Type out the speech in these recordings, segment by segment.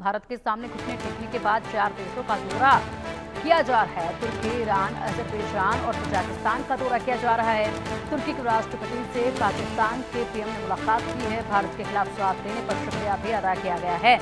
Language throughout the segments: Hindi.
भारत के सामने घुटने टेकने के बाद 4 देशों का दौरा किया जा रहा है। तुर्की, ईरान, अजरबैजान और तजाकिस्तान का दौरा किया जा रहा है। तुर्की के राष्ट्रपति से पाकिस्तान के पीएम ने मुलाकात की है। भारत के खिलाफ साथ देने पर शुक्रिया भी अदा किया गया है।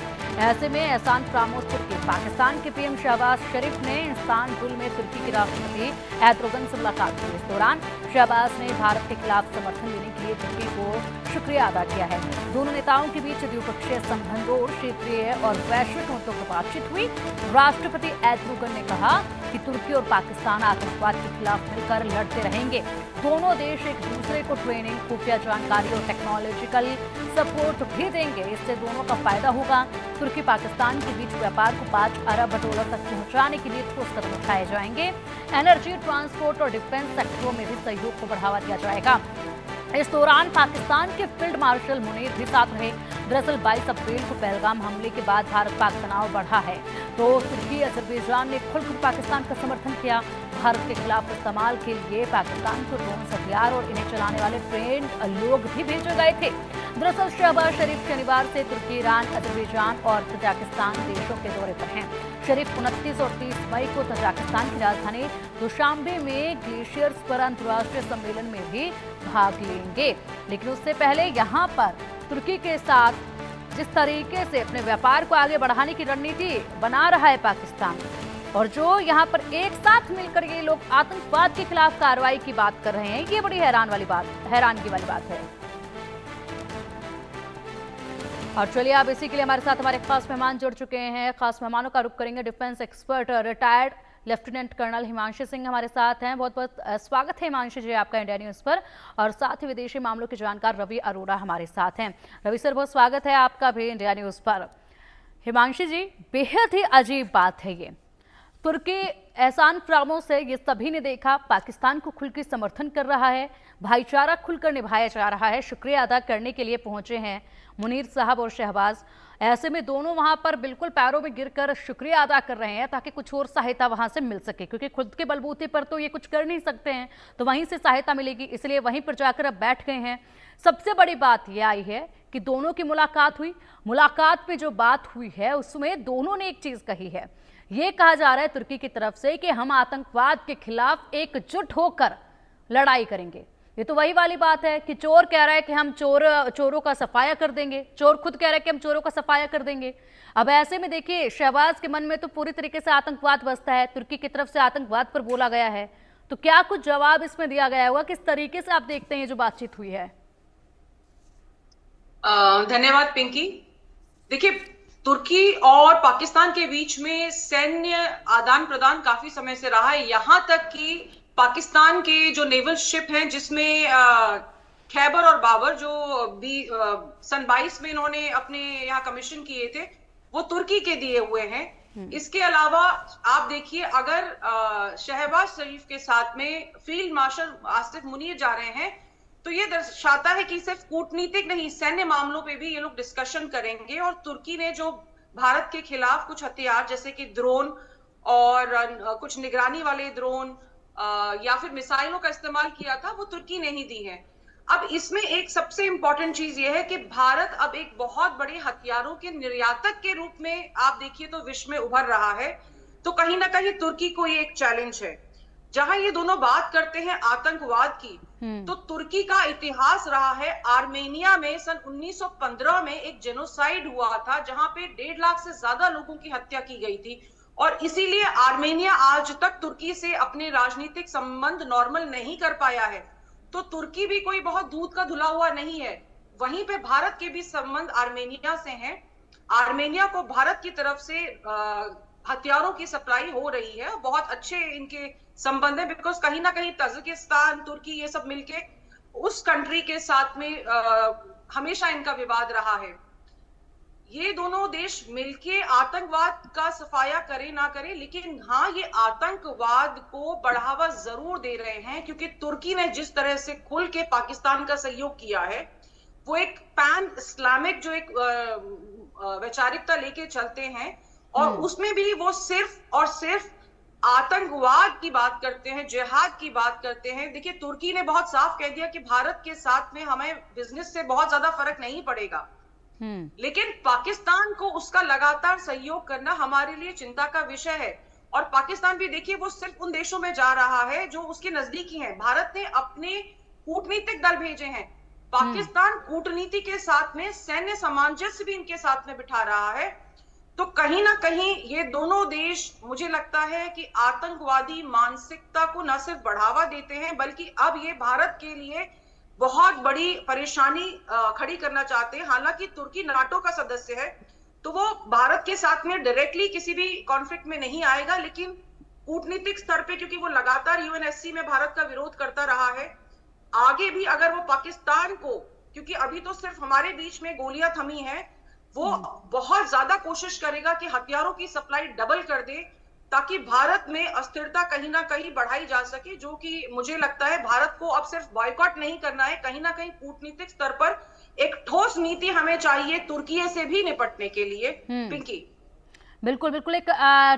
ऐसे में एहसान फरामोश तुर्की, पाकिस्तान के पीएम शहबाज शरीफ ने इस्तांबुल में तुर्की के राष्ट्रपति एर्दोगन से मुलाकात की। इस दौरान शहबाज ने भारत के खिलाफ समर्थन देने के लिए तुर्की को शुक्रिया अदा किया है। दोनों नेताओं के बीच द्विपक्षीय संबंधों, क्षेत्रीय और वैश्विक मुद्दों पर बातचीत हुई। राष्ट्रपति एर्दोगन ने कहा कि तुर्की और पाकिस्तान आतंकवाद के खिलाफ मिलकर लड़ते रहेंगे। दोनों देश एक दूसरे को ट्रेनिंग, खुफिया जानकारी और टेक्नोलॉजिकल सपोर्ट भी देंगे। इससे दोनों का फायदा होगा। तुर्की पाकिस्तान के बीच व्यापार को 5 अरब डॉलर तक पहुंचाने के लिए ठोस कदम उठाए जाएंगे। एनर्जी, ट्रांसपोर्ट और डिफेंस सेक्टरों में भी सहयोग को बढ़ावा दिया जाएगा। इस दौरान पाकिस्तान के फील्ड मार्शल मुनीर भी साथ रहे। दरअसल 22 अप्रैल को पहलगाम हमले के बाद भारत पाक तनाव बढ़ा है, तो तुर्की, अजरबैजान ने खुलकर पाकिस्तान का समर्थन किया। भारत के खिलाफ इस्तेमाल के लिए पाकिस्तान को ड्रोन, हथियार और इन्हें चलाने वाले ट्रेंड लोग भी भेजे गए थे। दरअसल शहबाज शरीफ शनिवार से तुर्की, ईरान, अजरबैजान और तजाकिस्तान देशों के दौरे पर हैं। शरीफ 29 और 30 मई को तजाकिस्तान की राजधानी दुशांबे में ग्लेशियर्स पर अंतर्राष्ट्रीय सम्मेलन में भी भाग लेंगे। लेकिन उससे पहले यहाँ पर तुर्की के साथ जिस तरीके से अपने व्यापार को आगे बढ़ाने की रणनीति बना रहा है पाकिस्तान, और जो यहाँ पर एक साथ मिलकर ये लोग आतंकवाद के खिलाफ कार्रवाई की बात कर रहे हैं, ये बड़ी हैरानगी वाली बात है। और चलिए अब इसी के लिए हमारे साथ हमारे खास मेहमान जुड़ चुके हैं। खास मेहमानों का रुख करेंगे। Defence expert retired lieutenant colonel Himanshu Singh हमारे साथ हैं। बहुत बहुत स्वागत है हिमांशु जी आपका इंडिया न्यूज़ पर। और साथ ही विदेशी मामलों के जानकार रवि अरोड़ा हमारे साथ हैं। रवि सर, बहुत स्वागत है आपका भी इंडिया न्यूज़ पर। हिमांशु जी, बेहद ही अजीब बात है ये। तुर्की एहसान फरामोश से ये सभी ने देखा, पाकिस्तान को खुलकर समर्थन कर रहा है, भाईचारा खुलकर निभाया जा रहा है। शुक्रिया अदा करने के लिए पहुंचे हैं मुनीर साहब और शहबाज। ऐसे में दोनों वहां पर बिल्कुल पैरों में गिरकर शुक्रिया अदा कर रहे हैं ताकि कुछ और सहायता वहां से मिल सके, क्योंकि खुद के बलबूते पर तो ये कुछ कर नहीं सकते हैं, तो वहीं से सहायता मिलेगी, इसलिए वहीं पर जाकर अब बैठ गए हैं। सबसे बड़ी बात यह आई है कि दोनों की मुलाकात हुई। मुलाकात में जो बात हुई है उसमें दोनों ने एक चीज कही है। ये कहा जा रहा है तुर्की की तरफ से कि हम आतंकवाद के खिलाफ एकजुट होकर लड़ाई करेंगे। ये तो वही वाली बात है कि चोर कह रहा है कि हम चोरों का सफाया कर देंगे, चोर खुद कह रहा है कि हम चोरों का सफाया कर देंगे। अब ऐसे में देखिए, शहबाज के मन में तो पूरी तरीके से आतंकवाद बसता है, तुर्की की तरफ से आतंकवाद पर बोला गया है, तो क्या कुछ जवाब इसमें दिया गया होगा? किस तरीके से आप देखते हैं जो बातचीत हुई है? धन्यवाद पिंकी। देखिए, तुर्की और पाकिस्तान के बीच में सैन्य आदान प्रदान काफी समय से रहा है। यहां तक कि पाकिस्तान के जो नेवल शिप हैं, जिसमें खैबर और बाबर जो सन 22 में इन्होंने अपने यहाँ कमीशन किए थे, वो तुर्की के दिए हुए हैं। इसके अलावा आप देखिए, अगर शहबाज शरीफ के साथ में फील्ड मार्शल आसिफ मुनीर जा रहे हैं, तो ये दर्शाता है कि सिर्फ कूटनीतिक नहीं, सैन्य मामलों पे भी ये लोग डिस्कशन करेंगे। और तुर्की ने जो भारत के खिलाफ कुछ हथियार जैसे कि ड्रोन और कुछ निगरानी वाले ड्रोन या फिर मिसाइलों का इस्तेमाल किया था, वो तुर्की ने ही दी है। अब इसमें एक सबसे इंपॉर्टेंट चीज ये है कि भारत अब एक बहुत बड़े हथियारों के निर्यातक के रूप में आप देखिए तो विश्व में उभर रहा है। तो कहीं ना कहीं तुर्की को ये एक चैलेंज है। जहां ये दोनों बात करते हैं आतंकवाद की, तो तुर्की का इतिहास रहा है। आर्मेनिया में सन 1915 में एक जेनोसाइड हुआ था, जहां पे 1.5 लाख से ज्यादा लोगों की हत्या की गई थी, और इसीलिए आर्मेनिया आज तक तुर्की से अपने राजनीतिक संबंध नॉर्मल नहीं कर पाया है। तो तुर्की भी कोई बहुत दूध का धुला हुआ नहीं है। वहीं पे भारत के भी संबंध आर्मेनिया से हैं। आर्मेनिया को भारत की तरफ से हथियारों की सप्लाई हो रही है। बहुत अच्छे इनके संबंध है, बिकॉज कहीं ना कहीं तजाकिस्तान, तुर्की, ये सब मिलके उस कंट्री के साथ में हमेशा इनका विवाद रहा है। ये दोनों देश मिलके आतंकवाद का सफाया करे ना करे, लेकिन हाँ, ये आतंकवाद को बढ़ावा जरूर दे रहे हैं, क्योंकि तुर्की ने जिस तरह से खुल के पाकिस्तान का सहयोग किया है, वो एक पैन इस्लामिक जो एक वैचारिकता लेके चलते हैं, और उसमें भी वो सिर्फ और सिर्फ आतंकवाद की बात करते हैं, जिहाद की बात करते हैं। देखिए, तुर्की ने बहुत साफ कह दिया कि भारत के साथ में हमें बिजनेस से बहुत ज्यादा फर्क नहीं पड़ेगा। लेकिन पाकिस्तान को उसका लगातार सहयोग करना हमारे लिए चिंता का विषय है। और पाकिस्तान भी देखिए, वो सिर्फ उन देशों में जा रहा है जो उसके नजदीकी हैं। भारत ने अपने कूटनीतिक दल भेजे हैं, पाकिस्तान कूटनीति के साथ में सैन्य सामंजस्य भी इनके साथ में बिठा रहा है। तो कहीं ना कहीं ये दोनों देश, मुझे लगता है कि आतंकवादी मानसिकता को न सिर्फ बढ़ावा देते हैं, बल्कि अब ये भारत के लिए बहुत बड़ी परेशानी खड़ी करना चाहते हैं। हालांकि तुर्की नाटो का सदस्य है, तो वो भारत के साथ में डायरेक्टली किसी भी कॉन्फ्लिक्ट में नहीं आएगा, लेकिन कूटनीतिक स्तर पे, क्योंकि वो लगातार यूएनएससी में भारत का विरोध करता रहा है, आगे भी अगर वो पाकिस्तान को, क्योंकि अभी तो सिर्फ हमारे बीच में गोलियां थमी हैं, वो बहुत ज्यादा कोशिश करेगा कि हथियारों की सप्लाई डबल कर दे, ताकि भारत में अस्थिरता कहीं ना कहीं बढ़ाई जा सके। जो कि मुझे लगता है भारत को अब सिर्फ बॉयकॉट नहीं करना है, कहीं ना कहीं कूटनीतिक स्तर पर एक ठोस नीति हमें चाहिए तुर्की से भी निपटने के लिए। पिंकी, बिल्कुल बिल्कुल, एक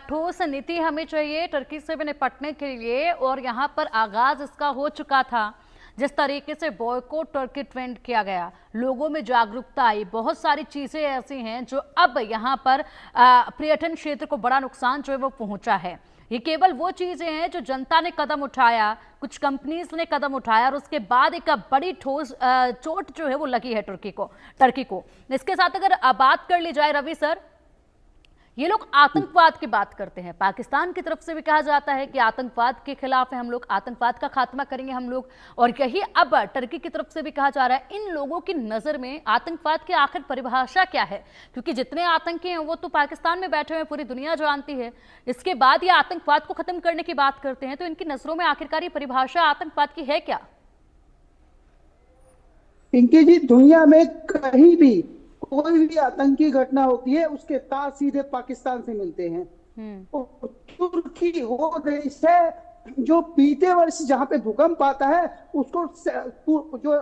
ठोस नीति हमें चाहिए टर्की से भी निपटने के लिए। और यहाँ पर आगाज इसका हो चुका था, जिस तरीके से बॉयकॉट टर्की ट्रेंड किया गया, लोगों में जागरूकता आई, बहुत सारी चीजें ऐसी हैं जो अब यहाँ पर पर्यटन क्षेत्र को बड़ा नुकसान जो है वो पहुंचा है। ये केवल वो चीजें हैं जो जनता ने कदम उठाया, कुछ कंपनीज ने कदम उठाया, और उसके बाद एक बड़ी ठोस चोट जो है वो लगी है टर्की को। इसके साथ अगर बात कर ली जाए रवि सर, ये लोग आतंकवाद की बात करते हैं, पाकिस्तान की तरफ से भी कहा जाता है कि आतंकवाद के खिलाफ है हम लोग, आतंकवाद का खात्मा करेंगे हम लोग, और यही अब टर्की की तरफ से भी कहा जा रहा है। इन लोगों की नज़र में आतंकवाद की आखिर परिभाषा क्या है? क्योंकि जितने आतंकी हैं वो तो पाकिस्तान में बैठे हुए पूरी दुनिया जानती है, इसके बाद ये आतंकवाद को खत्म करने की बात करते हैं, तो इनकी नजरों में आखिरकार ये परिभाषा आतंकवाद की है क्या? पिंकी जी, दुनिया में कहीं भी कोई भी आतंकी घटना होती है, उसके तार सीधे पाकिस्तान से मिलते हैं। और तुर्की वो देश है जो बीते वर्ष जहां पे भूकंप आता है, उसको जो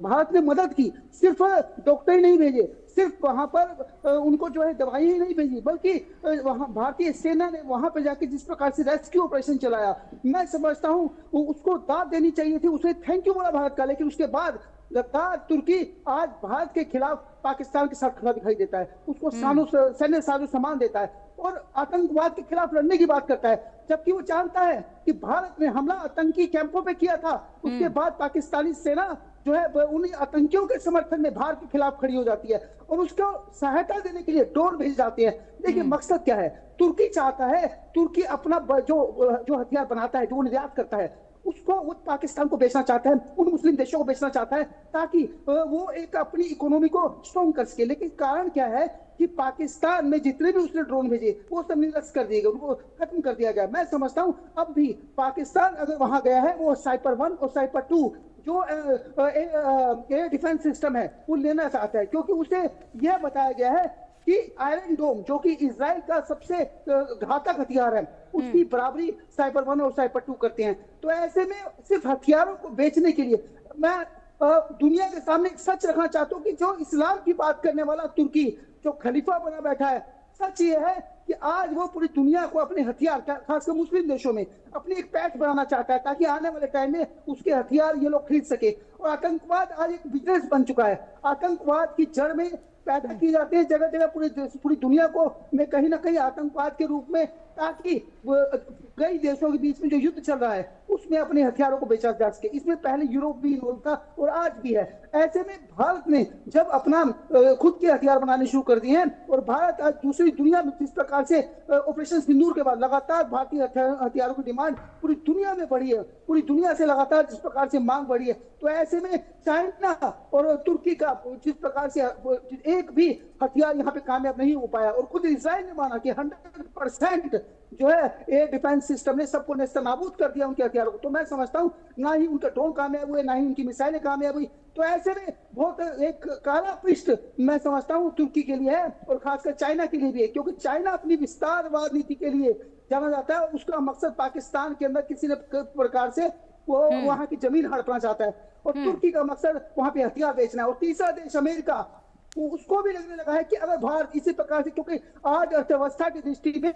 भारत ने मदद की, सिर्फ डॉक्टर ही नहीं भेजे, सिर्फ वहां पर उनको जो है दवाई ही नहीं भेजी, बल्कि वहां भारतीय सेना ने वहां पर जाके जिस प्रकार से रेस्क्यू ऑपरेशन चलाया, मैं समझता हूँ उसको दाद देनी चाहिए थी, उसे थैंक यू बोला भारत का। लेकिन उसके बाद लगातार तुर्की आज भारत के खिलाफ पाकिस्तान के साथ खड़ा दिखाई देता है, उसको सैन्य साजो सामान देता है और आतंकवाद के खिलाफ लड़ने की बात करता है, जबकि वो जानता है कि भारत ने हमला आतंकी कैंपों पे किया था, उसके बाद पाकिस्तानी सेना जो है उन्हीं आतंकियों के समर्थन में भारत के खिलाफ खड़ी हो जाती है और उसको सहायता देने के लिए ड्रोन भेज जाते हैं। देखिए मकसद क्या है, तुर्की चाहता है, तुर्की अपना जो हथियार बनाता है, जो निर्यात करता है, उसको वो पाकिस्तान को बेचना चाहता है, उन मुस्लिम देशों को बेचना चाहता है, ताकि वो एक अपनी इकोनॉमी को स्ट्रॉन्ग कर सके। लेकिन कारण क्या है कि पाकिस्तान में जितने भी उसने ड्रोन भेजे वो सब निरस्त कर दिए गए, उनको खत्म कर दिया गया। मैं समझता हूँ अब भी पाकिस्तान अगर वहां गया है, वो साइपर 1 और साइपर 2 जो एयर डिफेंस सिस्टम है वो लेना चाहता है, क्योंकि उसे यह बताया गया है कि आयरन डोम जो कि इजराइल का सबसे घातक हथियार है, उसकी बराबरी साइबर 1 और साइबर 2 करते हैं। तो ऐसे में सिर्फ हथियारों को बेचने के लिए मैं दुनिया के सामने एक सच रखना चाहता हूँ कि जो इस्लाम की बात करने वाला तुर्की जो खलीफा बना बैठा है, सच ये है कि आज वो पूरी दुनिया को अपने हथियार, खासकर मुस्लिम देशों में अपनी एक पैठ बनाना चाहता है, ताकि आने वाले टाइम में उसके हथियार ये लोग खरीद सके। और आतंकवाद आज एक बिजनेस बन चुका है, आतंकवाद की जड़ में पैदा की जाती है जगह जगह पूरी दुनिया को में कहीं ना कहीं आतंकवाद के रूप में, ताकि कई देशों के बीच में जो युद्ध चल रहा है उसमें अपने हथियारों को बेचा जा सके। इसमें पहले यूरोप भी इन्वॉल्व था और आज भी है। ऐसे में भारत ने जब अपना खुद के हथियार बनाने शुरू कर दिए हैं और भारत आज दूसरी दुनिया में जिस प्रकार से ऑपरेशन सिंदूर के बाद लगातार भारतीय हथियारों की डिमांड पूरी दुनिया में बढ़ी है, पूरी दुनिया से लगातार जिस प्रकार से मांग बढ़ी है, तो ऐसे में चाइना और तुर्की का जिस प्रकार से एक भी हथियार यहाँ पे कामयाब नहीं हो पाया, और खुद इजराइल ने माना कि 100% जो है एयर डिफेंस सिस्टम ने सबको नेस्तनाबूद कर दिया उनके हथियारों को। तो मैं समझता हूँ ना ही उनका ड्रोन कामयाब हुए, ना ही उनकी मिसाइलें कामयाब हुई। तो ऐसे में बहुत एक काला पृष्ठ मैं समझता हूँ तुर्की के लिए है और खासकर चाइना के लिए भी है, क्योंकि चाइना अपनी विस्तारवाद नीति के लिए जाना जाता है। उसका मकसद पाकिस्तान के अंदर किसी न प्रकार से वो वहां की जमीन हड़पना चाहता है, और तुर्की का मकसद वहां पे हथियार बेचना है। और तीसरा देश अमेरिका, उसको भी लगने लगा है कि अगर भारत इसी प्रकार से, क्योंकि आज अर्थव्यवस्था की दृष्टि में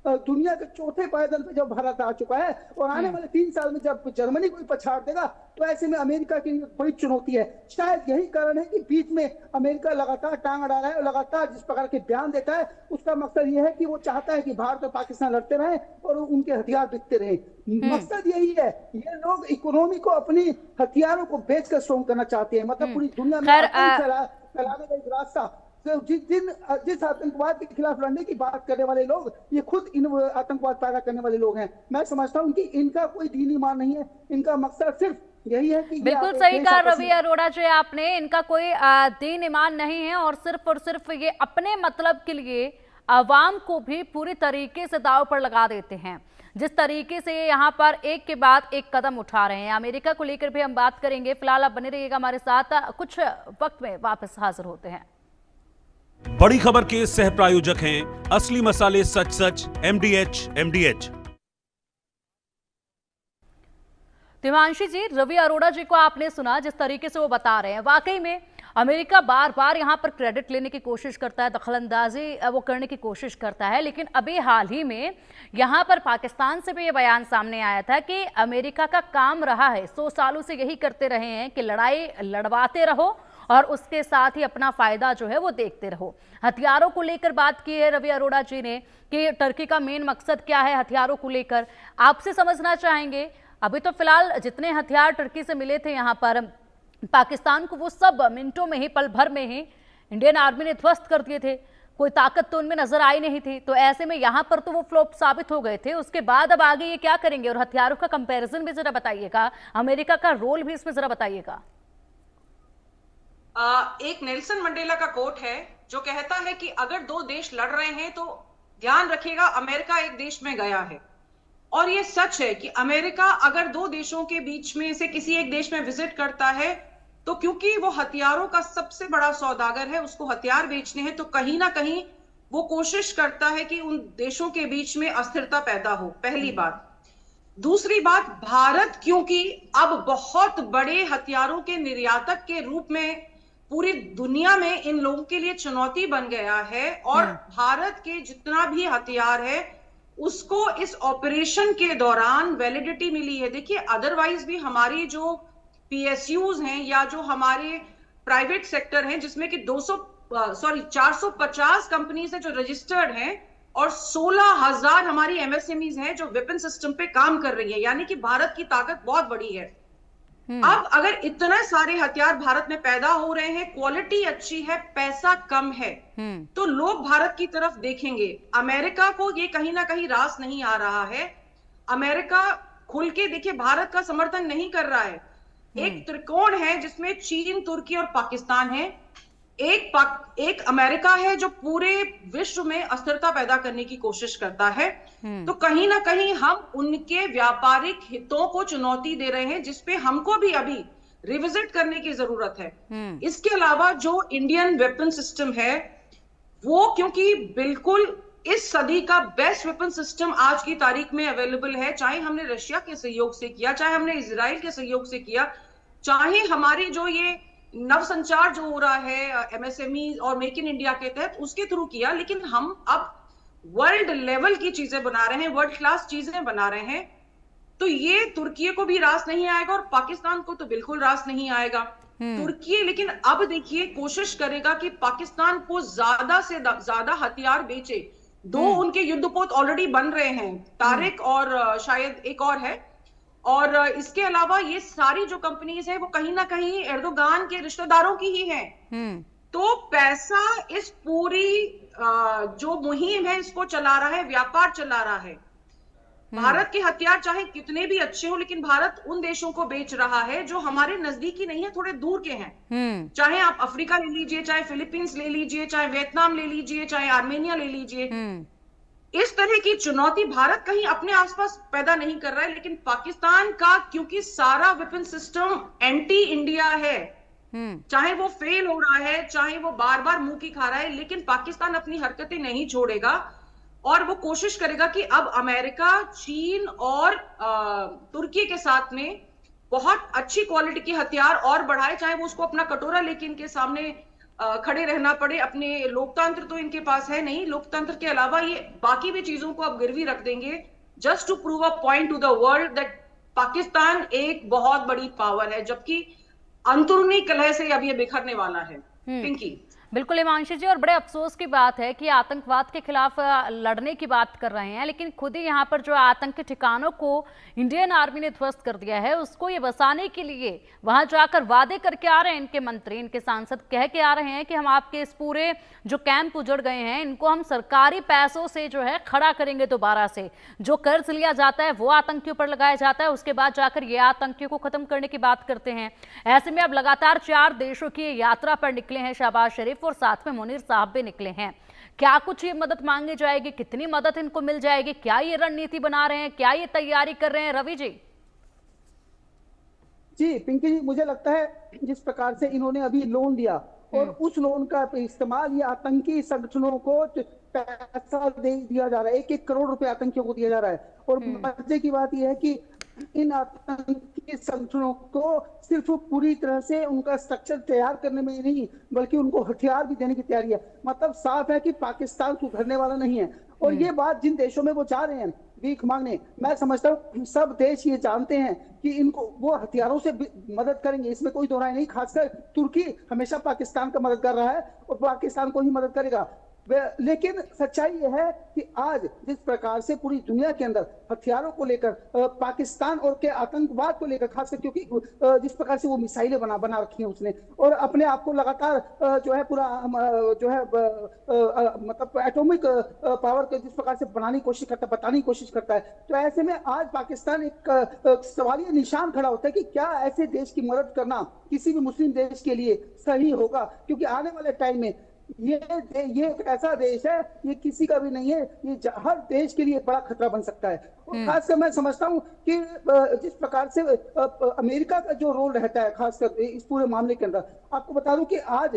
दुनिया के चौथे पायदान पे जब भारत आ चुका है, और आने वाले 3 साल में जब जर्मनी को पछाड़ देगा, तो ऐसे में अमेरिका की बड़ी चुनौती है। शायद यही कारण है कि बीच में अमेरिका लगातार टांग अड़ा रहा है और लगातार जिस प्रकार के बयान देता है, उसका मकसद यह है कि वो चाहता है कि भारत और पाकिस्तान लड़ते रहे और उनके हथियार बिकते रहे। मकसद यही है। ये लोग इकोनॉमी को अपनी हथियारों को बेचकर स्ट्रॉन्ग करना चाहते हैं, मतलब पूरी दुनिया में फैलाने का एक रास्ता। तो जिस आतंकवाद के खिलाफ लड़ने की बात करने वाले लोग, ये खुद इन आतंकवाद पैदा करने वाले लोग हैं। मैं समझता हूँ कि इनका कोई दीन ईमान नहीं है, इनका मकसद सिर्फ यही है कि बिल्कुल सही कहा रवि अरोड़ा जी आपने, इनका कोई दीन ईमान नहीं है और सिर्फ ये अपने मतलब के लिए आवाम को भी पूरी तरीके से दांव पर लगा देते हैं। जिस तरीके से यहाँ पर एक के बाद एक कदम उठा रहे हैं, अमेरिका को लेकर भी हम बात करेंगे। फिलहाल आप बने रहिएगा हमारे साथ, कुछ वक्त में वापस हाजिर होते हैं। बड़ी खबर के सह प्रायोजक हैं असली मसाले सच सच MDH। हिमांशी जी, रवि अरोड़ा जी को आपने सुना जिस तरीके से वो बता रहे हैं, वाकई में अमेरिका बार बार यहाँ पर क्रेडिट लेने की कोशिश करता है, दखलंदाजी वो करने की कोशिश करता है। लेकिन अभी हाल ही में यहाँ पर पाकिस्तान से भी ये बयान सामने आया था कि अमेरिका का काम रहा है, 100 सालों से यही करते रहे हैं कि लड़ाई लड़वाते रहो और उसके साथ ही अपना फायदा जो है वो देखते रहो। हथियारों को लेकर बात की है रवि अरोड़ा जी ने कि टर्की का मेन मकसद क्या है हथियारों को लेकर, आपसे समझना चाहेंगे। अभी तो फिलहाल जितने हथियार टर्की से मिले थे यहाँ पर पाकिस्तान को, वो सब मिनटों में ही, पल भर में ही इंडियन आर्मी ने ध्वस्त कर दिए थे। कोई ताकत तो उनमें नजर आई नहीं थी। तो ऐसे में यहाँ पर तो वो फ्लॉप साबित हो गए थे। उसके बाद अब आगे ये क्या करेंगे, और हथियारों का कंपैरिजन भी जरा बताइएगा, अमेरिका का रोल भी इसमें जरा बताइएगा। एक नेल्सन मंडेला का कोट है जो कहता है कि अगर 2 देश लड़ रहे हैं तो ध्यान रखिएगा अमेरिका एक देश में गया है। और ये सच है कि अमेरिका अगर 2 देशों के बीच में से किसी एक देश में विजिट करता है, तो क्योंकि वो हथियारों का सबसे बड़ा सौदागर है, उसको हथियार बेचने हैं, तो कहीं ना कहीं वो कोशिश करता है कि उन देशों के बीच में अस्थिरता पैदा हो, पहली बात। दूसरी बात, भारत क्योंकि अब बहुत बड़े हथियारों के निर्यातक के रूप में पूरी दुनिया में इन लोगों के लिए चुनौती बन गया है, और भारत के जितना भी हथियार है उसको इस ऑपरेशन के दौरान वैलिडिटी मिली है। देखिए, अदरवाइज भी हमारी जो PSUs हैं या जो हमारे प्राइवेट सेक्टर हैं, जिसमें कि 450 कंपनीज हैं जो रजिस्टर्ड हैं और 16,000 हमारी MSMEs हैं जो वेपन सिस्टम पे काम कर रही है, यानी कि भारत की ताकत बहुत बड़ी है। अब अगर इतने सारे हथियार भारत में पैदा हो रहे हैं, क्वालिटी अच्छी है, पैसा कम है, तो लोग भारत की तरफ देखेंगे। अमेरिका को ये कहीं ना कहीं रास नहीं आ रहा है। अमेरिका खुल के देखिए भारत का समर्थन नहीं कर रहा है। एक त्रिकोण है जिसमें चीन, तुर्की और पाकिस्तान है। एक अमेरिका है जो पूरे विश्व में अस्थिरता पैदा करने की कोशिश करता है। तो कहीं ना कहीं हम उनके व्यापारिक हितों को चुनौती दे रहे हैं, जिसपे हमको भी अभी रिविजिट करने की जरूरत है। इसके अलावा जो इंडियन वेपन सिस्टम है वो क्योंकि बिल्कुल इस सदी का बेस्ट वेपन सिस्टम आज की तारीख में अवेलेबल है, चाहे हमने रशिया के सहयोग से किया, चाहे हमने इजराइल के सहयोग से किया, चाहे हमारी जो ये नव संचार जो हो रहा है MSME और मेक इन इंडिया के तहत उसके थ्रू किया, लेकिन हम अब वर्ल्ड लेवल की चीजें बना रहे हैं, वर्ल्ड क्लास चीजें बना रहे हैं। तो ये तुर्की को भी रास नहीं आएगा और पाकिस्तान को तो बिल्कुल रास नहीं आएगा। तुर्की लेकिन अब देखिए कोशिश करेगा कि पाकिस्तान को ज्यादा से ज्यादा हथियार बेचे। 2 उनके युद्धपोत ऑलरेडी बन रहे हैं, तारिक और शायद एक और है। और इसके अलावा ये सारी जो कंपनीज हैं वो कहीं ना कहीं एर्दोगान के रिश्तेदारों की ही हैं। तो पैसा इस पूरी जो मुहिम है इसको चला रहा है, व्यापार चला रहा है। भारत के हथियार चाहे कितने भी अच्छे हो, लेकिन भारत उन देशों को बेच रहा है जो हमारे नजदीकी नहीं है, थोड़े दूर के हैं। चाहे आप अफ्रीका ले लीजिए, चाहे फिलीपींस ले लीजिए, चाहे वियतनाम ले लीजिए, चाहे आर्मेनिया ले लीजिए। इस तरह की चुनौती भारत कहीं अपने आसपास पैदा नहीं कर रहा है, लेकिन पाकिस्तान का क्योंकि सारा वेपन सिस्टम एंटी इंडिया है, चाहे वो फेल हो रहा है, चाहे वो बार बार मुंह की खा रहा है, लेकिन पाकिस्तान अपनी हरकतें नहीं छोड़ेगा और वो कोशिश करेगा कि अब अमेरिका, चीन और तुर्की के साथ में बहुत अच्छी क्वालिटी के हथियार और बढ़ाए, चाहे वो उसको अपना कटोरा लेके इनके सामने खड़े रहना पड़े। अपने लोकतंत्र तो इनके पास है नहीं, लोकतंत्र के अलावा ये बाकी भी चीजों को अब गिरवी रख देंगे just to prove a point to the world that Pakistan एक बहुत बड़ी पावर है, जबकि अंदरूनी कलह से अब ये बिखरने वाला है। पिंकी। बिल्कुल हिमांशु जी, और बड़े अफसोस की बात है कि आतंकवाद के खिलाफ लड़ने की बात कर रहे हैं, लेकिन खुद ही यहाँ पर जो आतंकी ठिकानों को इंडियन आर्मी ने ध्वस्त कर दिया है, उसको ये बसाने के लिए वहां जाकर वादे करके आ रहे हैं। इनके मंत्री, इनके सांसद कह के आ रहे हैं कि हम आपके इस पूरे जो कैंप उजड़ गए हैं इनको हम सरकारी पैसों से जो है खड़ा करेंगे दोबारा से। जो कर्ज लिया जाता है वो आतंकियों पर लगाया जाता है, उसके बाद जाकर ये आतंकियों को खत्म करने की बात करते हैं। ऐसे में अब लगातार 4 देशों की यात्रा पर निकले हैं शहबाज शरीफ और साथ में मुनीर साहब भी निकले हैं। क्या कुछ ये मदद मांगी जाएगी, कितनी मदद इनको मिल जाएगी, क्या ये रणनीति बना रहे हैं, क्या ये तैयारी कर रहे हैं? रवि जी। जी पिंकी जी, मुझे लगता है जिस प्रकार से इन्होंने अभी लोन दिया और उस लोन का इस्तेमाल ये आतंकी संगठनों को पैसा दे दिया जा रहा है, 1-1 करोड़ रुपए आतंकियों को दिया जा रहा है। और मजे की बात यह है कि इन आतंकी संगठनों को सिर्फ पूरी तरह से उनका स्ट्रक्चर तैयार करने में ही नहीं बल्कि उनको हथियार भी देने की तैयारी है। मतलब साफ है कि पाकिस्तान सुधरने वाला नहीं है। और ये बात जिन देशों में वो जा रहे हैं भीख मांगने, मैं समझता हूँ सब देश ये जानते हैं कि इनको वो हथियारों से मदद करेंगे, इसमें कोई दो राय नहीं। खासकर तुर्की हमेशा पाकिस्तान का मदद कर रहा है और पाकिस्तान को ही मदद करेगा। लेकिन सच्चाई यह है कि आज जिस प्रकार से पूरी दुनिया के अंदर हथियारों को लेकर पाकिस्तान और के आतंकवाद को लेकर खासकर, क्योंकि जिस प्रकार से वो मिसाइलें बना रखी हैं उसने और अपने आप को लगातार जो है पूरा जो है मतलब एटॉमिक पावर के जिस प्रकार से बनाने की कोशिश करता है, बताने की कोशिश करता है, तो ऐसे में आज पाकिस्तान एक सवालिया निशान खड़ा होता है कि क्या ऐसे देश की मदद करना किसी भी मुस्लिम देश के लिए सही होगा। क्योंकि आने वाले टाइम में ये एक ऐसा देश है, ये किसी का भी नहीं है, ये हर देश के लिए बड़ा खतरा बन सकता है। और खासकर मैं समझता हूँ कि जिस प्रकार से अमेरिका का जो रोल रहता है खासकर इस पूरे मामले के अंदर, आपको बता दूं कि आज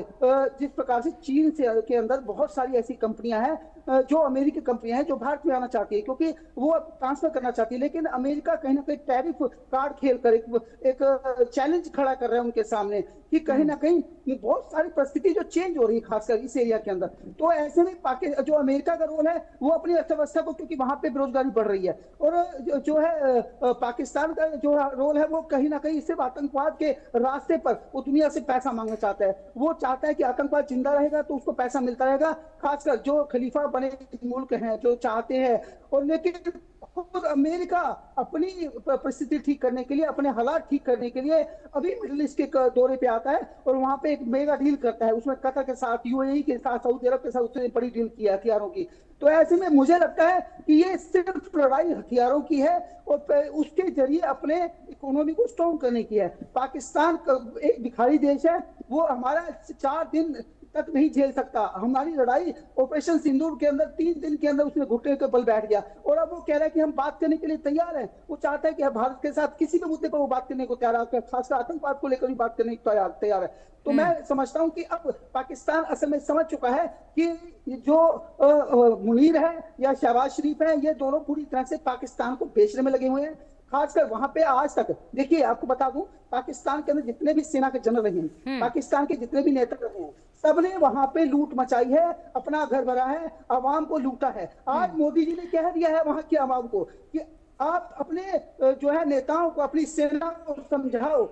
जिस प्रकार से चीन से के अंदर बहुत सारी ऐसी कंपनियां हैं जो अमेरिकी कंपनियां हैं जो भारत में आना चाहती है क्योंकि वो ट्रांसफर करना चाहती है, लेकिन अमेरिका कहीं ना कहीं टैरिफ कार्ड खेलकर एक चैलेंज खड़ा कर रहा है उनके सामने कि कहीं ना कहीं बहुत सारी परिस्थिति जो चेंज हो रही है खासकर इस एरिया के अंदर। तो ऐसे में जो अमेरिका का रोल है वो अपनी अर्थव्यवस्था को, क्योंकि वहां पे बेरोजगारी बढ़ रही है, और जो है पाकिस्तान का जो रोल है वो कहीं ना कहीं सिर्फ आतंकवाद के रास्ते पर वो दुनिया से पैसा मांगना चाहता है। वो चाहता है कि आतंकवाद जिंदा रहेगा तो उसको पैसा मिलता रहेगा, खासकर जो खलीफा बने मुल्क हैं जो चाहते हैं। और लेकिन खुद अमेरिका अपनी परिस्थिति ठीक करने के लिए, अपने हालात ठीक करने के लिए अभी मिडिल ईस्ट के दौरे पे आता है और वहां पे एक मेगा डील करता है। उसमें कतर के साथ, यूएई के साथ, सऊदी अरब के साथ उसने बड़ी डील की है हथियारों की। तो ऐसे में मुझे लगता है कि ये सिर्फ लड़ाई हथियारों की है और उसके जरिए अपने इकोनॉमी को स्ट्रॉन्ग करने की है। पाकिस्तान एक भिखारी देश है, वो हमारा 4 दिन तक नहीं झेल सकता। हमारी लड़ाई ऑपरेशन सिंदूर के अंदर 3 दिन के अंदर उसने घुटने के बल बैठ गया और अब वो कह रहा है कि हम बात करने के लिए तैयार हैं। वो चाहता है कि भारत के साथ किसी भी मुद्दे पर वो बात करने को तैयार है, खासकर आतंकवाद को लेकर भी बात करने को तैयार है। तो मैं समझता हूं कि अब पाकिस्तान असल में समझ चुका है कि जो मुनीर है या शहबाज शरीफ है, ये दोनों पूरी तरह से पाकिस्तान को बेचने में लगे हुए हैं। खासकर वहां पे आज तक देखिए, आपको बता दूं, पाकिस्तान के अंदर जितने भी सेना के जनरल रहे हैं, पाकिस्तान के जितने भी नेता रहे हैं, सबने वहां पे लूट मचाई है, अपना घर भरा है, आवाम को लूटा है। आज मोदी जी ने कह दिया है वहां की आवाम को कि आप अपने जो है नेताओं को, अपनी सेना को समझाओ,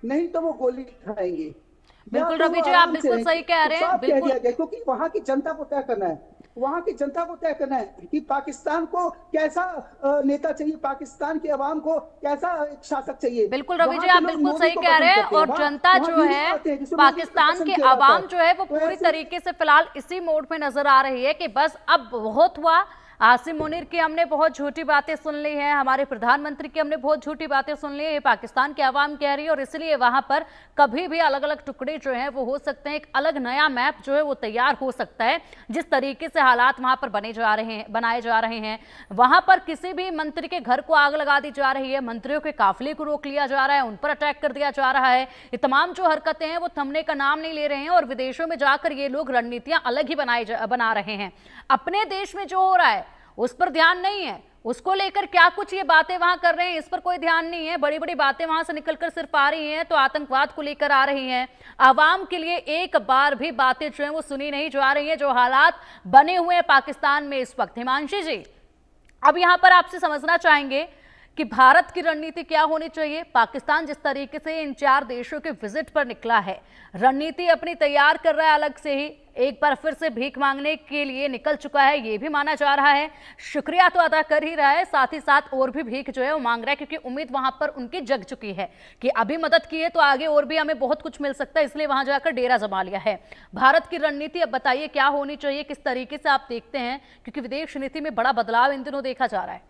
नहीं तो वो गोली खाएंगे। बिल्कुल रवि जी, आप बिल्कुल सही कह रहे हैं। बिल्कुल, क्योंकि वहां की जनता को तय करना है, वहां की जनता को तय करना है कि पाकिस्तान को कैसा नेता चाहिए, पाकिस्तान की आवाम को कैसा शासक चाहिए। बिल्कुल रवि जी, आप बिल्कुल सही कह रहे हैं। और जनता जो है, पाकिस्तान की आवाम जो है वो पूरी तरीके से फिलहाल इसी मोड में नजर आ रही है कि बस अब बहुत हुआ। आसिम मुनीर की हमने बहुत झूठी बातें सुन ली हैं, हमारे प्रधानमंत्री की हमने बहुत झूठी बातें सुन ली है, पाकिस्तान की आवाम कह रही है, और इसलिए वहां पर कभी भी अलग अलग टुकड़े जो हैं वो हो सकते हैं। एक अलग नया मैप जो है वो तैयार हो सकता है। जिस तरीके से हालात वहां पर बनाए जा रहे हैं, वहां पर किसी भी मंत्री के घर को आग लगा दी जा रही है, मंत्रियों के काफिले को रोक लिया जा रहा है, उन पर अटैक कर दिया जा रहा है। ये तमाम जो हरकतें हैं वो थमने का नाम नहीं ले रहे हैं और विदेशों में जाकर ये लोग रणनीतियां अलग ही बना रहे हैं। अपने देश में जो हो रहा है उस पर ध्यान नहीं है, उसको लेकर क्या कुछ ये बातें वहां कर रहे हैं, इस पर कोई ध्यान नहीं है। बड़ी बड़ी बातें वहां से निकलकर सिर्फ आ रही हैं तो आतंकवाद को लेकर आ रही हैं। आवाम के लिए एक बार भी बातें जो है वो सुनी नहीं जा रही हैं। जो हालात बने हुए हैं पाकिस्तान में इस वक्त, हिमांशी जी अब यहां पर आपसे समझना चाहेंगे कि भारत की रणनीति क्या होनी चाहिए। पाकिस्तान जिस तरीके से इन 4 देशों के विजिट पर निकला है, रणनीति अपनी तैयार कर रहा है, अलग से ही एक बार फिर से भीख मांगने के लिए निकल चुका है, ये भी माना जा रहा है। शुक्रिया तो अदा कर ही रहा है, साथ ही साथ और भी भीख जो है वो मांग रहा है, क्योंकि उम्मीद वहां पर उनकी जग चुकी है कि अभी मदद की है तो आगे और भी हमें बहुत कुछ मिल सकता है, इसलिए वहां जाकर डेरा जमा लिया है। भारत की रणनीति अब बताइए क्या होनी चाहिए, किस तरीके से आप देखते हैं, क्योंकि विदेश नीति में बड़ा बदलाव इन दिनों देखा जा रहा है।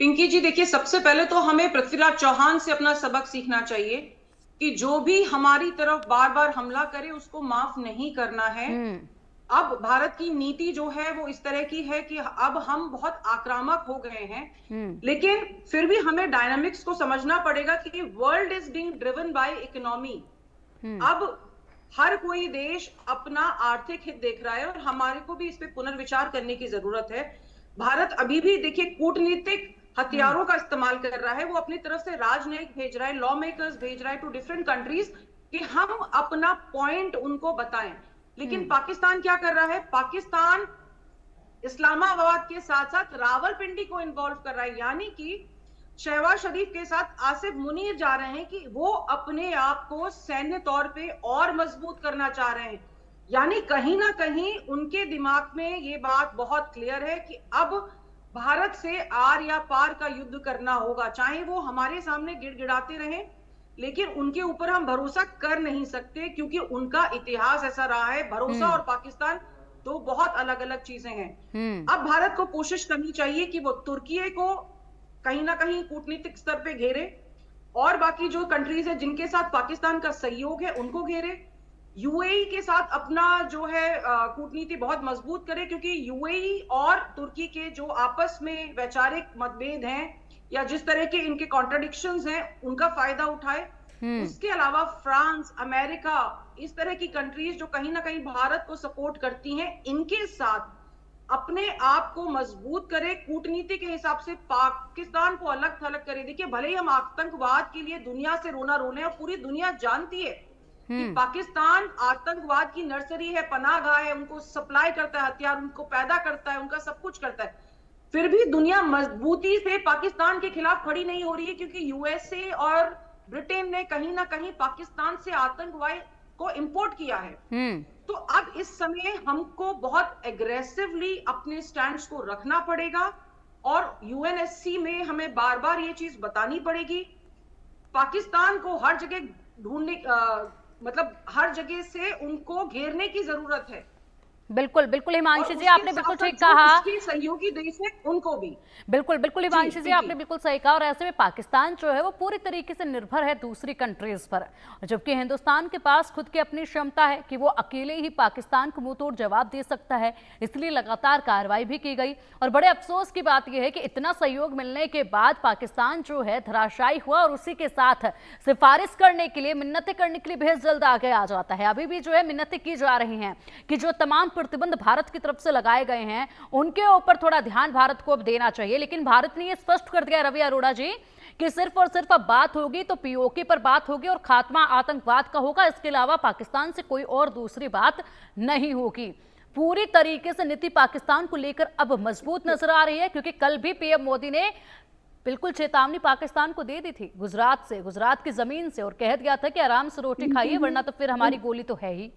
पिंकी जी देखिए, सबसे पहले तो हमें पृथ्वीराज चौहान से अपना सबक सीखना चाहिए कि जो भी हमारी तरफ बार बार हमला करे उसको माफ नहीं करना है। अब भारत की नीति जो है वो इस तरह की है कि अब हम बहुत आक्रामक हो गए हैं, लेकिन फिर भी हमें डायनामिक्स को समझना पड़ेगा कि world is being driven by economy. अब हर कोई देश अपना आर्थिक हित देख रहा है और हमारे को भी इस पे पुनर्विचार करने की जरूरत है। भारत अभी भी देखिए कूटनीतिक हथियारों का इस्तेमाल कर रहा है, वो अपनी तरफ से राजनयिक भेज रहा है, लॉ मेकर्स भेज रहा है टू डिफरेंट कंट्रीज कि हम अपना पॉइंट उनको बताएं। लेकिन पाकिस्तान क्या कर रहा है, पाकिस्तान इस्लामाबाद के साथ साथ रावलपिंडी को इन्वॉल्व कर रहा है, यानी कि शहबाज शरीफ के साथ आसिफ मुनीर जा रहे हैं कि वो अपने आप को सैन्य तौर पे और मजबूत करना चाह रहे हैं। यानी कहीं ना कहीं उनके दिमाग में ये बात बहुत क्लियर है कि अब भारत से आर या पार का युद्ध करना होगा, चाहे वो हमारे सामने गिड़गिड़ाते रहें, लेकिन उनके ऊपर हम भरोसा कर नहीं सकते क्योंकि उनका इतिहास ऐसा रहा है। भरोसा और पाकिस्तान दो बहुत अलग अलग चीजें हैं। अब भारत को कोशिश करनी चाहिए कि वो तुर्की को कहीं ना कहीं कूटनीतिक स्तर पे घेरे और बाकी जो कंट्रीज है जिनके साथ पाकिस्तान का सहयोग है उनको घेरे। यूएई के साथ अपना जो है कूटनीति बहुत मजबूत करे, क्योंकि यूएई और तुर्की के जो आपस में वैचारिक मतभेद हैं या जिस तरह के इनके कॉन्ट्रडिक्शंस हैं उनका फायदा उठाए। उसके अलावा फ्रांस, अमेरिका, इस तरह की कंट्रीज जो कहीं ना कहीं भारत को सपोर्ट करती हैं, इनके साथ अपने आप को मजबूत करे, कूटनीति के हिसाब से पाकिस्तान को अलग थलग करे। देखिए, भले ही हम आतंकवाद के लिए दुनिया से रोना रोने और पूरी दुनिया जानती है कि पाकिस्तान आतंकवाद की नर्सरी है, पनाहगाह है, उनको सप्लाई करता है हथियार, उनको पैदा करता है, उनका सब कुछ करता है, फिर भी दुनिया मजबूती से पाकिस्तान के खिलाफ खड़ी नहीं हो रही है, क्योंकि यूएसए और ब्रिटेन ने कहीं ना कहीं पाकिस्तान से आतंकवाद को इंपोर्ट किया है। तो अब इस समय हमको बहुत एग्रेसिवली अपने स्टैंड्स को रखना पड़ेगा और यूएनएससी में हमें बार बार ये चीज बतानी पड़ेगी। पाकिस्तान को हर जगह ढूंढने मतलब हर जगह से उनको घेरने की जरूरत है। बिल्कुल बिल्कुल हिमांशी जी, आपने बिल्कुल ठीक कहा। सहयोगी देश है उनको भी बिल्कुल बिल्कुल हिमांशी जी, आपने बिल्कुल सही कहा। और ऐसे में पाकिस्तान जो है वो पूरी तरीके से निर्भर है दूसरी कंट्रीज पर, जबकि हिंदुस्तान के पास खुद की अपनी क्षमता है कि वो अकेले ही पाकिस्तान को मुंह तोड़ जवाब दे सकता है, इसलिए लगातार कार्रवाई भी की गई। और बड़े अफसोस की बात यह है कि इतना सहयोग मिलने के बाद पाकिस्तान जो है धराशायी हुआ और उसी के साथ सिफारिश करने के लिए, मिन्नतें करने के लिए बेहद जल्द आगे आ जाता है। अभी भी जो है मिन्नतें की जा रही हैं कि जो तमाम प्रतिबंध भारत की तरफ से लगाए गए हैं उनके ऊपर थोड़ा ध्यान भारत को अब देना चाहिए। लेकिन भारत ने यह स्पष्ट कर दिया रवि अरोड़ा जी कि सिर्फ और सिर्फ अब बात होगी तो पीओके पर बात होगी और खात्मा आतंकवाद का होगा, इसके अलावा पाकिस्तान से कोई और दूसरी बात नहीं होगी। पूरी तरीके से नीति पाकिस्तान को लेकर अब मजबूत नजर आ रही है, क्योंकि कल भी पीएम मोदी ने बिल्कुल चेतावनी पाकिस्तान को दे दी थी गुजरात से, गुजरात की जमीन से, और कह दिया था कि आराम से रोटी खाइए वरना तो फिर हमारी गोली तो है ही।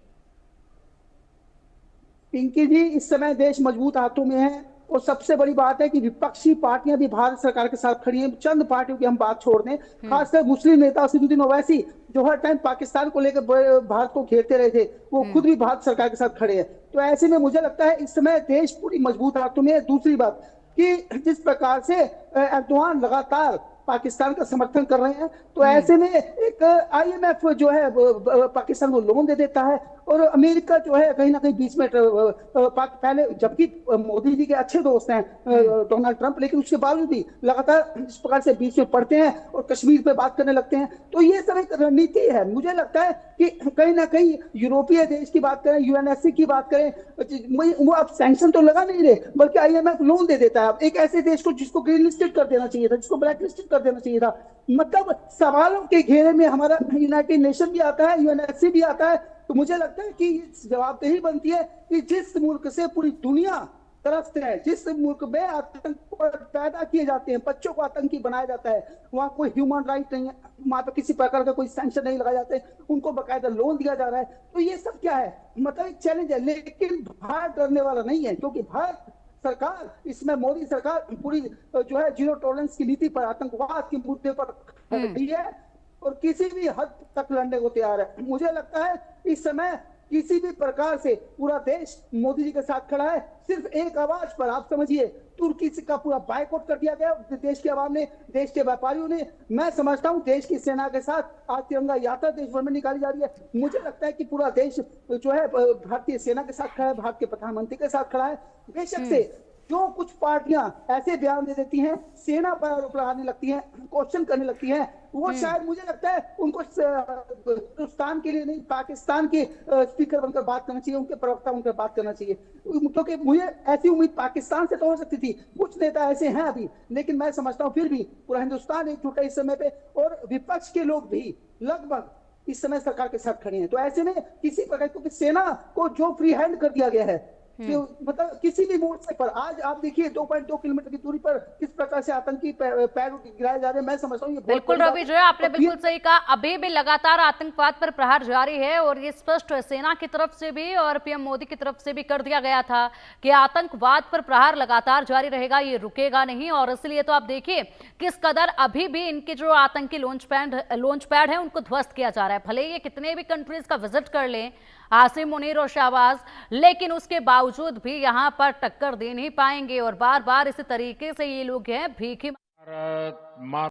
पिंकी जी, इस समय देश मजबूत हाथों में है और सबसे बड़ी बात है कि विपक्षी पार्टियां भी भारत सरकार के साथ खड़ी हैं। चंद पार्टियों की हम बात छोड़ दें, खासकर मुस्लिम नेता असदुद्दीन ओवैसी जो हर टाइम पाकिस्तान को लेकर भारत को घेरते रहे थे, वो खुद भी भारत सरकार के साथ खड़े हैं। तो ऐसे में मुझे लगता है इस समय देश पूरी मजबूत हाथों में है। दूसरी बात कि जिस प्रकार से एर्दोगान लगातार पाकिस्तान का समर्थन कर रहे हैं, तो ऐसे में एक आईएमएफ जो है पाकिस्तान को लोन दे देता है और अमेरिका जो है कहीं ना कहीं बीच में पहले, जबकि मोदी जी के अच्छे दोस्त हैं डोनाल्ड ट्रंप, लेकिन उसके बावजूद भी लगातार इस प्रकार से बीच में पड़ते हैं और कश्मीर पे बात करने लगते हैं। तो ये सब एक रणनीति है। मुझे लगता है कि कहीं ना कहीं यूरोपीय देश की बात करें, यूएनएससी की बात करें, वो अब सैंक्शन तो लगा नहीं रहे, बल्कि आईएमएफ लोन दे देता है एक ऐसे देश को जिसको ग्रीन लिस्टेड कर देना चाहिए था, जिसको ब्लैक लिस्टेड कर देना चाहिए था। मतलब सवालों के घेरे में हमारा यूनाइटेड नेशन भी आता है, यूएनएससी भी आता है। तो मुझे लगता है कि जवाबदेही बनती है कि जिस मुल्क से पूरी दुनिया तरसते हैं, जिस मुल्क में आतंक पैदा किए जाते हैं, बच्चों को आतंकी बनाया जाता है, वहां कोई ह्यूमन राइट नहीं है, वहां पे किसी प्रकार का कोई सैंक्शन नहीं लगाए जाते, उनको बकायदा लोन दिया जा रहा है। तो ये सब क्या है, मतलब एक चैलेंज है। लेकिन भारत डरने वाला नहीं है, क्योंकि भारत सरकार, इसमें मोदी सरकार पूरी जो है जीरो टॉलरेंस की नीति पर, आतंकवाद के मुद्दे पर खड़ी है और किसी भी हद तक लड़ने को तैयार है। मुझे लगता है इस समय किसी भी प्रकार से पूरा देश मोदी जी के साथ खड़ा है। सिर्फ एक आवाज पर, आप समझिए, तुर्की का पूरा बायकॉट कर दिया गया देश की आवाम ने, देश के व्यापारियों ने। मैं समझता हूं देश की सेना के साथ आज तिरंगा यात्रा देश भर में निकाली जा रही है। मुझे लगता है कि पूरा देश जो है भारतीय सेना के साथ खड़ा है, भारत के प्रधानमंत्री के साथ खड़ा है। बेशक से जो कुछ पार्टियां ऐसे बयान दे देती हैं, सेना पर आरोप लगाने लगती हैं, क्वेश्चन करने लगती हैं, वो शायद मुझे लगता है उनको हिंदुस्तान के लिए नहीं, पाकिस्तान के स्पीकर बनकर बात करना चाहिए, उनके प्रवक्ता बनकर बात करना चाहिए। क्योंकि मुझे ऐसी उम्मीद पाकिस्तान से तो हो सकती थी, कुछ नेता ऐसे हैं अभी, लेकिन मैं समझता हूँ फिर भी पूरा हिंदुस्तान एकजुट है इस समय पे, और विपक्ष के लोग भी लगभग इस समय सरकार के साथ खड़े हैं। तो ऐसे में किसी प्रकार, क्योंकि सेना को जो फ्री हैंड कर दिया गया है, मतलब किसी भी मोर्चे पर, आज आप देखिए 2.2 किलोमीटर की दूरी पर किस प्रकार से आतंकी पैर गिराए जा रहे हैं। मैं समझता हूँ ये बिल्कुल रवि, जो है आपने बिल्कुल सही कहा, अभी भी लगातार आतंकवाद पर प्रहार जारी है और ये स्पष्ट सेना की तरफ से भी और पीएम मोदी की तरफ से भी कर दिया गया था कि आतंकवाद पर प्रहार लगातार जारी रहेगा, ये रुकेगा नहीं। और इसलिए तो आप देखिए किस कदर अभी भी इनके जो आतंकी लॉन्च पैड है उनको ध्वस्त किया जा रहा है। भले ये कितने भी कंट्रीज का विजिट कर लें आसिम मुनीर और शाहबाज, लेकिन उसके बावजूद भी यहाँ पर टक्कर दे नहीं पाएंगे और बार बार इसी तरीके से ये लोग हैं भीखी